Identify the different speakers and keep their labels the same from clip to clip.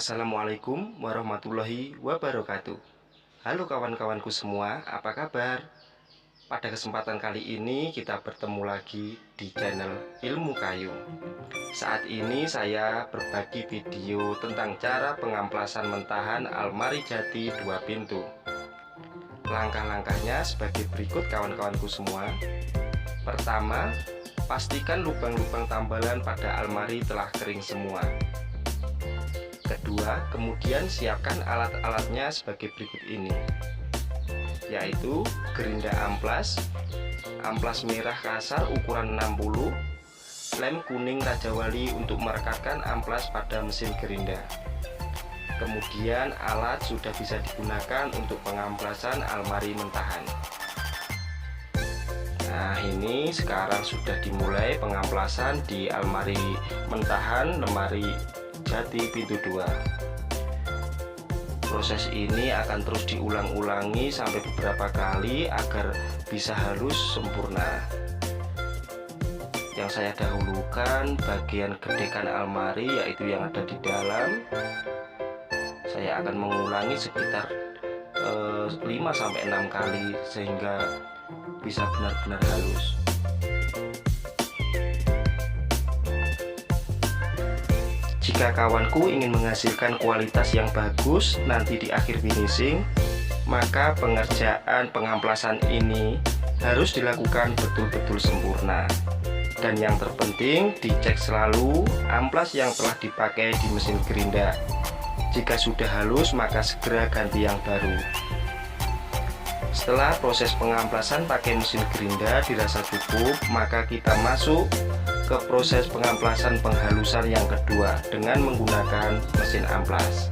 Speaker 1: Assalamualaikum warahmatullahi wabarakatuh. Halo kawan-kawanku semua, apa kabar? Pada kesempatan kali ini kita bertemu lagi di channel Ilmu Kayu. Saat ini saya berbagi video tentang cara pengamplasan mentahan almari jati 2 pintu. Langkah-langkahnya sebagai berikut kawan-kawanku semua. Pertama, pastikan lubang-lubang tambalan pada almari telah kering semua. Kedua, kemudian siapkan alat-alatnya sebagai berikut ini, yaitu gerinda amplas, amplas merah kasar ukuran 60, lem kuning Raja Wali untuk merekatkan amplas pada mesin gerinda. Kemudian alat sudah bisa digunakan untuk pengamplasan almari mentahan. Nah, ini sekarang sudah dimulai pengamplasan di almari mentahan lemari jati pintu 2. Proses ini akan terus diulang-ulangi sampai beberapa kali agar bisa halus sempurna. Yang saya dahulukan bagian gedekan almari, yaitu yang ada di dalam. Saya akan mengulangi sekitar 5-6 kali sehingga bisa benar-benar halus. Jika kawanku ingin menghasilkan kualitas yang bagus nanti di akhir finishing, maka pengerjaan pengamplasan ini harus dilakukan betul-betul sempurna. Dan yang terpenting, dicek selalu amplas yang telah dipakai di mesin gerinda. Jika sudah halus, maka segera ganti yang baru. Setelah proses pengamplasan pakai mesin gerinda dirasa cukup, maka kita masuk ke proses pengamplasan penghalusan yang kedua dengan menggunakan mesin amplas.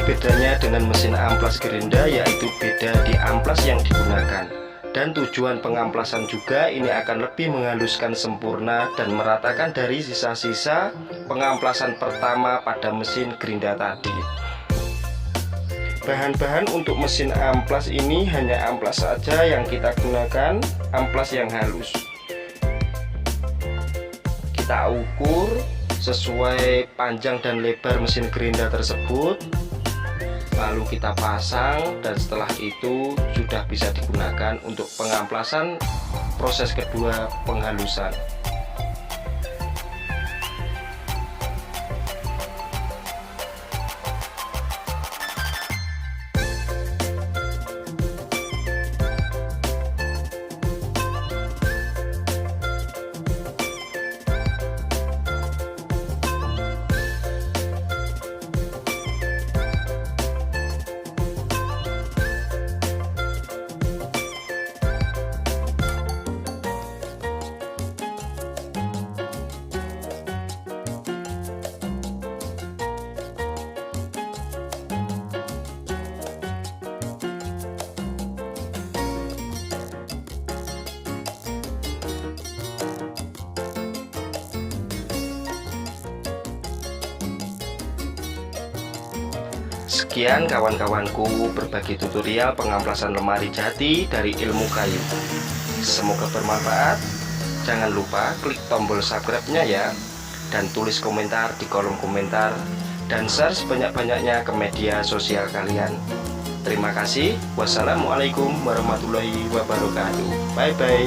Speaker 1: Bedanya dengan mesin amplas gerinda yaitu beda di amplas yang digunakan, dan tujuan pengamplasan juga ini akan lebih menghaluskan sempurna dan meratakan dari sisa-sisa pengamplasan pertama pada mesin gerinda tadi. Bahan-bahan untuk mesin amplas ini hanya amplas saja yang kita gunakan, amplas yang halus. Kita ukur sesuai panjang dan lebar mesin gerinda tersebut, lalu kita pasang, dan setelah itu sudah bisa digunakan untuk pengamplasan proses kedua penghalusan. Sekian kawan-kawanku berbagi tutorial pengamplasan lemari jati dari ilmu kayu. Semoga bermanfaat. Jangan lupa klik tombol subscribe-nya ya, dan tulis komentar di kolom komentar, dan share sebanyak-banyaknya ke media sosial kalian. Terima kasih. Wassalamualaikum warahmatullahi wabarakatuh. Bye bye.